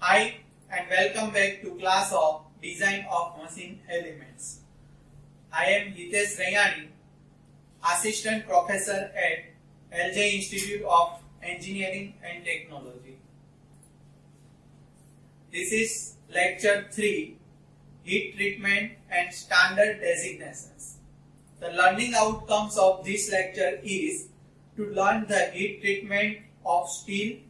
Hi and welcome back to class of Design of Machine Elements. I am Hitesh Rayani, Assistant Professor at LJ Institute of Engineering and Technology. This is Lecture 3, Heat Treatment and Standard Designations. The learning outcomes of this lecture is to learn the heat treatment of steel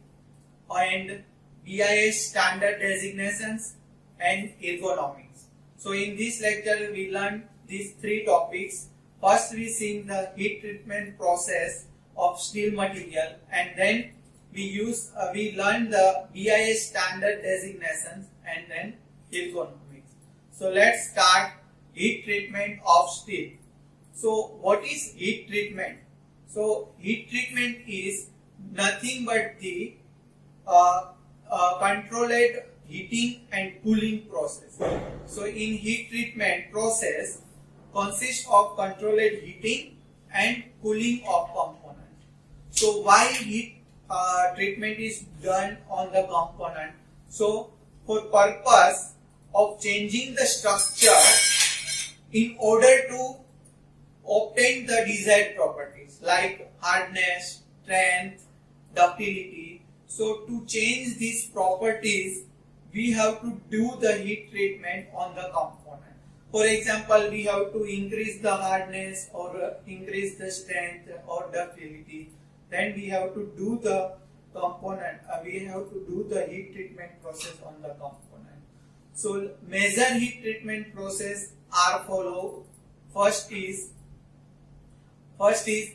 and BIS standard designations and ergonomics. So in this lecture we learn these three topics. First we see the heat treatment process of steel material, and then we learn the BIS standard designations and then ergonomics. So let's start heat treatment of steel. So what is heat treatment? So heat treatment is nothing but the controlled heating and cooling process. So in heat treatment process consists of controlled heating and cooling of component. So why heat treatment is done on the component? So for purpose of changing the structure in order to obtain the desired properties like hardness, strength, ductility. So to change these properties, we have to do the heat treatment on the component. For example, we have to increase the hardness or increase the strength or ductility. Then we have to do the component. We have to do the heat treatment process on the component. So major heat treatment process are followed. First is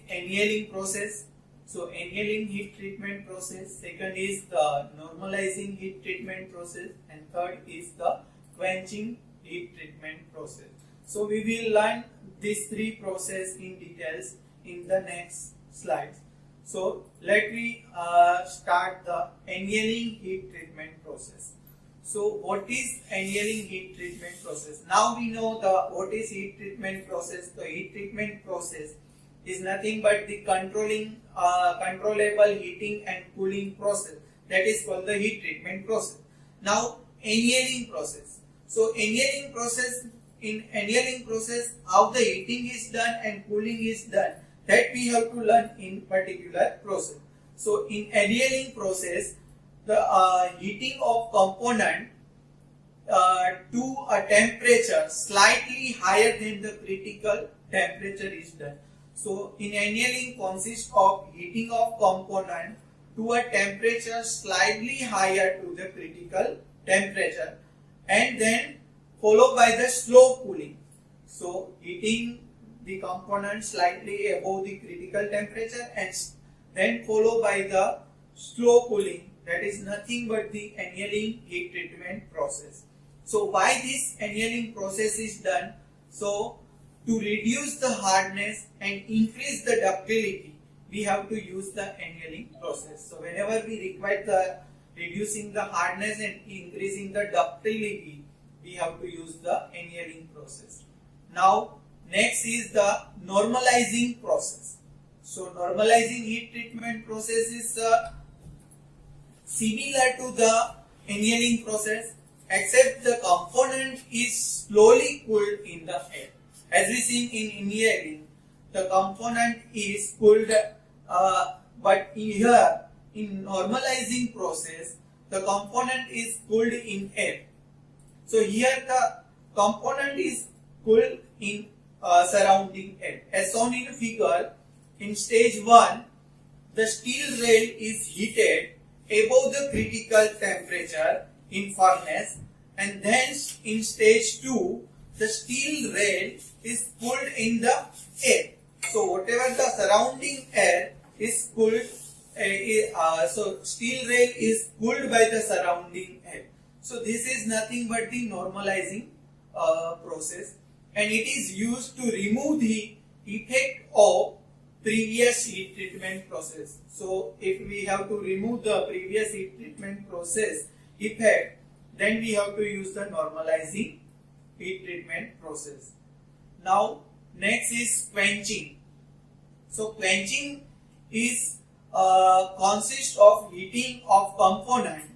annealing process. So annealing heat treatment process. Second is the normalizing heat treatment process, and third is the quenching heat treatment process. So we will learn these three processes in details in the next slides. So let me start the annealing heat treatment process. So what is annealing heat treatment process? Now we know what is heat treatment process. The heat treatment process is nothing but the controllable heating and cooling process, that is called the heat treatment process. Now annealing process. So annealing process, in annealing process how the heating is done and cooling is done, that we have to learn in particular process. So in annealing process, the heating of component to a temperature slightly higher than the critical temperature is done. So in annealing consists of heating of component to a temperature slightly higher to the critical temperature, and then followed by the slow cooling. So heating the component slightly above the critical temperature and then followed by the slow cooling, that is nothing but the annealing heat treatment process. So why this annealing process is done? So to reduce the hardness and increase the ductility, we have to use the annealing process. So whenever we require the reducing the hardness and increasing the ductility, we have to use the annealing process. Now next is the normalizing process. So normalizing heat treatment process is similar to the annealing process, except the component is slowly cooled in the air. As we see in annealing, the component is cooled, but here in normalizing process, the component is cooled in air. So here the component is cooled in surrounding air. As shown in figure, in stage 1, the steel rail is heated above the critical temperature in furnace, and then in stage 2, the steel rail is cooled in the air. So whatever the surrounding air is cooled, so steel rail is cooled by the surrounding air. So this is nothing but the normalizing process, and it is used to remove the effect of previous heat treatment process. So if we have to remove the previous heat treatment process effect, then we have to use the normalizing heat treatment process. Now next is quenching. So quenching is consists of heating of component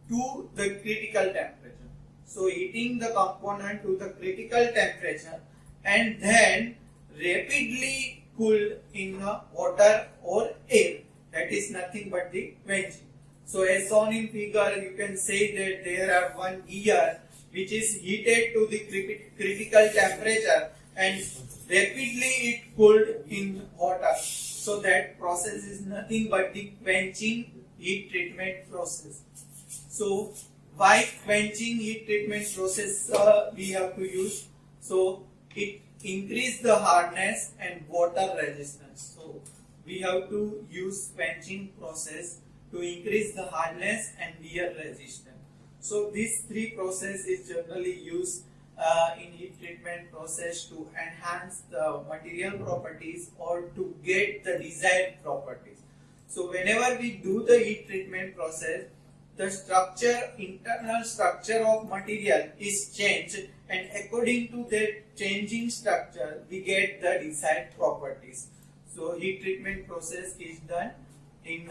to the critical temperature. So heating the component to the critical temperature and then rapidly cooled in water or air. That is nothing but the quenching. So as shown in figure, you can say that there are one gear which is heated to the critical temperature and rapidly it cooled in water. So that process is nothing but the quenching heat treatment process. So why quenching heat treatment process we have to use? So it increase the hardness and water resistance. So we have to use quenching process to increase the hardness and wear resistance. So these three processes is generally used in heat treatment process to enhance the material properties or to get the desired properties. So whenever we do the heat treatment process, the internal structure of material is changed, and according to that changing structure, we get the desired properties. So heat treatment process is done in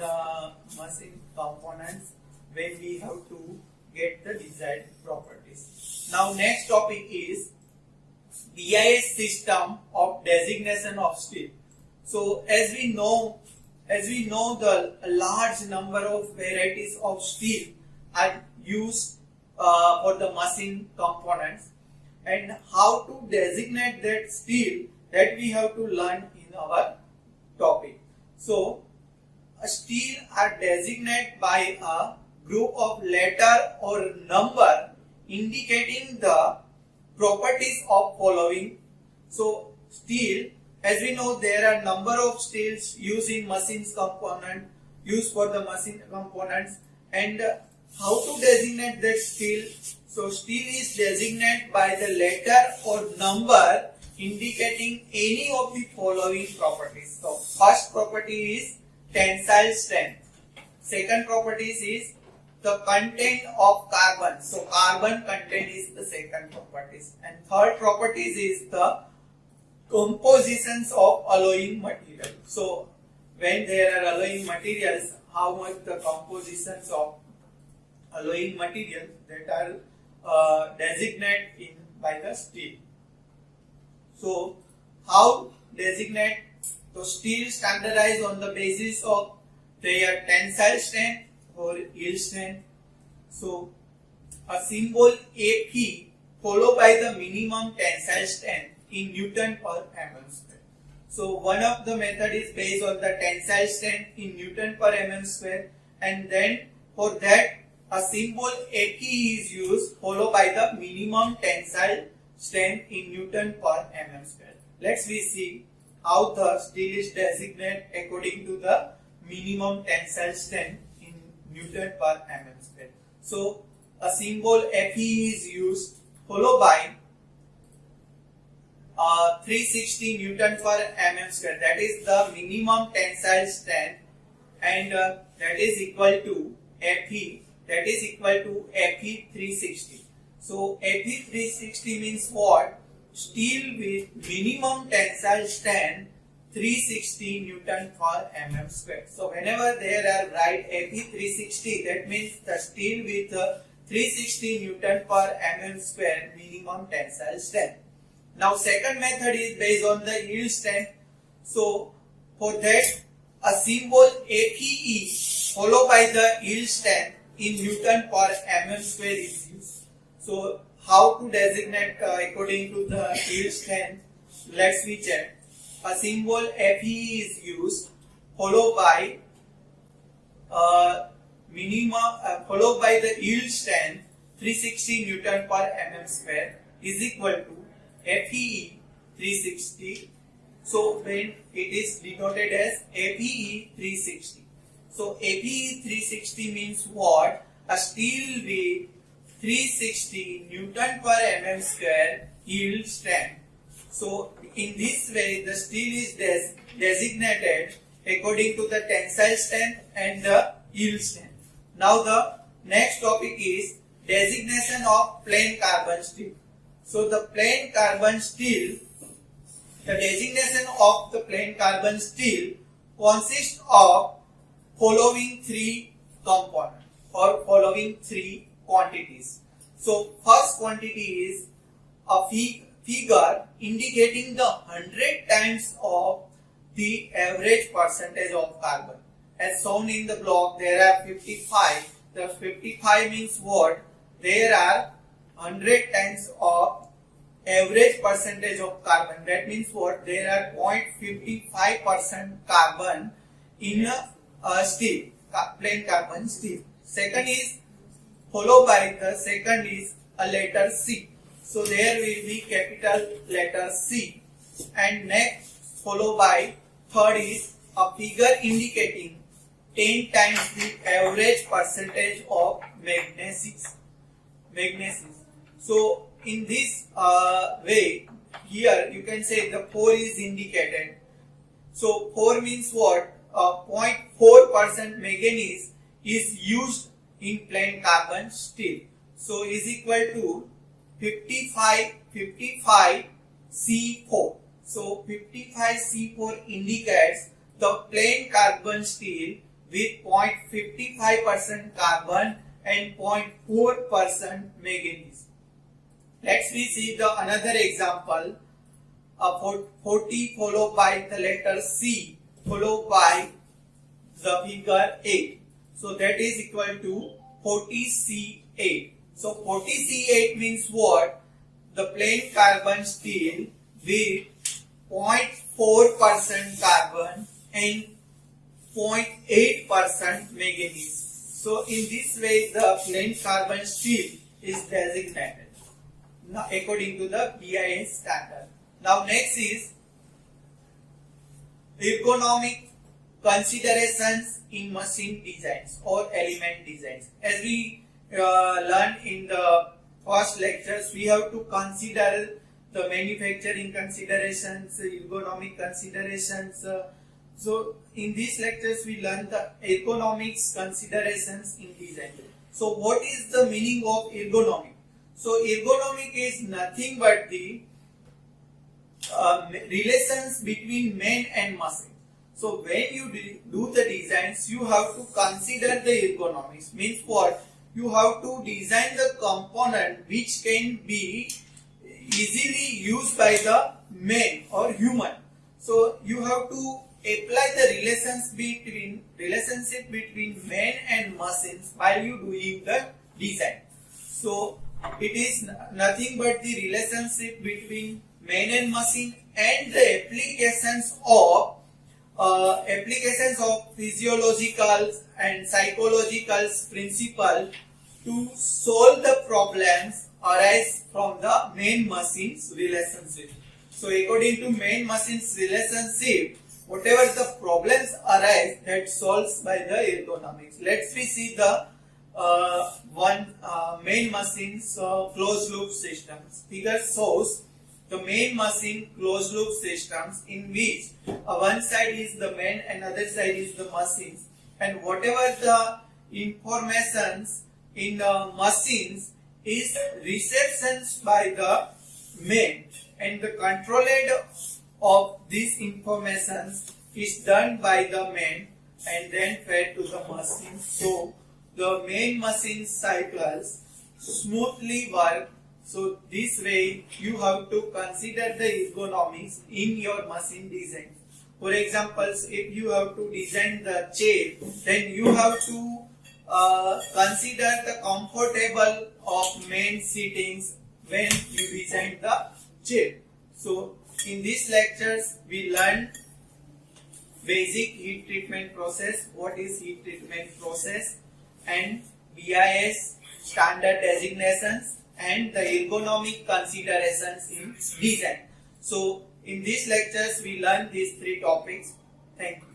machine components when we have to get the desired properties. Now next topic is BIS system of designation of steel. So as we know the large number of varieties of steel are used for the machine components, and how to designate that steel, that we have to learn in our topic. So a steel are designated by a group of letter or number indicating the properties of following. So steel, as we know, there are number of steels used in machines component, used for the machine components, and how to designate that steel. So steel is designated by the letter or number indicating any of the following properties. So first property is tensile strength. Second property is the content of carbon. So carbon content is the second properties. And third properties is the compositions of alloying material. So when there are alloying materials, how much the compositions of alloying materials that are designated in by the steel. So how designate? So steel standardized on the basis of their tensile strength or yield strength. So a symbol AP followed by the minimum tensile strength in Newton per mm square. So one of the method is based on the tensile strength in Newton per mm square, and then for that a symbol AP is used followed by the minimum tensile strength in Newton per mm square. Let's we see how the steel is designated according to the minimum tensile strength in Newton per mm square. So a symbol Fe is used followed by 360 Newton per mm square. That is the minimum tensile strength, and that is equal to Fe. That is equal to Fe 360. So Fe 360 means what? Steel with minimum tensile strength 360 Newton per mm square. So whenever there are write Fe 360, that means the steel with 360 Newton per mm square minimum tensile strength. Now second method is based on the yield strength. So for that a symbol APE followed by the yield strength in Newton per mm square is used. So how to designate according to the yield strength? Let's we check. A symbol Fe is used followed by followed by the yield strength 360 Newton per mm square is equal to Fe 360. So when it is denoted as Fe 360. So Fe 360 means what? A steel with 360 Newton per mm square yield strength. So in this way the steel is designated according to the tensile strength and the yield strength. Now the next topic is designation of plain carbon steel. So the plain carbon steel, the designation of the plain carbon steel consists of following three components. for following three quantities. So first quantity is a figure indicating the 100 times of the average percentage of carbon. As shown in the block, there are 55. The 55 means what? There are 100 times of average percentage of carbon. That means what? There are 0.55% carbon in a steel, plain carbon steel. Second is followed by the second is a letter C. So there will be capital letter C. And next followed by third is a figure indicating 10 times the average percentage of magnesium. So in this way, here you can say the 4 is indicated. So 4 means what? 0.4% manganese is used in plain carbon steel. So is equal to 55 C4. So 55 C4 indicates the plain carbon steel with 0.55% carbon and 0.4% manganese. Let's see the another example. 40 followed by the letter C followed by the figure 8. So that is equal to 40C8. So 40C8 means what? The plain carbon steel with 0.4% carbon and 0.8% manganese. So in this way the plain carbon steel is designated now according to the BIS standard. Now next is ergonomic considerations in machine designs or element designs. As we learned in the first lectures, we have to consider the manufacturing considerations, ergonomic considerations. So in these lectures we learn the ergonomics considerations in design. So what is the meaning of ergonomic? So ergonomic is nothing but the relations between man and machine. So when you do the designs, you have to consider the ergonomics. Means what? You have to design the component which can be easily used by the man or human. So you have to apply the relationship between man and machines while you doing the design. So it is nothing but the relationship between man and machine and the applications of physiological and psychological principle to solve the problems arise from the man-machines relationship. So according to man-machines relationship, whatever the problems arise, that solves by the ergonomics. Let's see the main machines closed loop systems. Figure shows the main machine closed loop systems in which one side is the man and other side is the machines, and whatever the informations in the machines is receptions by the man, and the control of these informations is done by the man and then fed to the machine. So the main machine cycles smoothly work. So this way you have to consider the ergonomics in your machine design. For example, if you have to design the chair, then you have to consider the comfortable of main sittings when you design the chair. So in these lectures we learned basic heat treatment process, what is heat treatment process, and BIS standard designations and the ergonomic considerations in design. So in these lectures we learn these three topics. Thank you.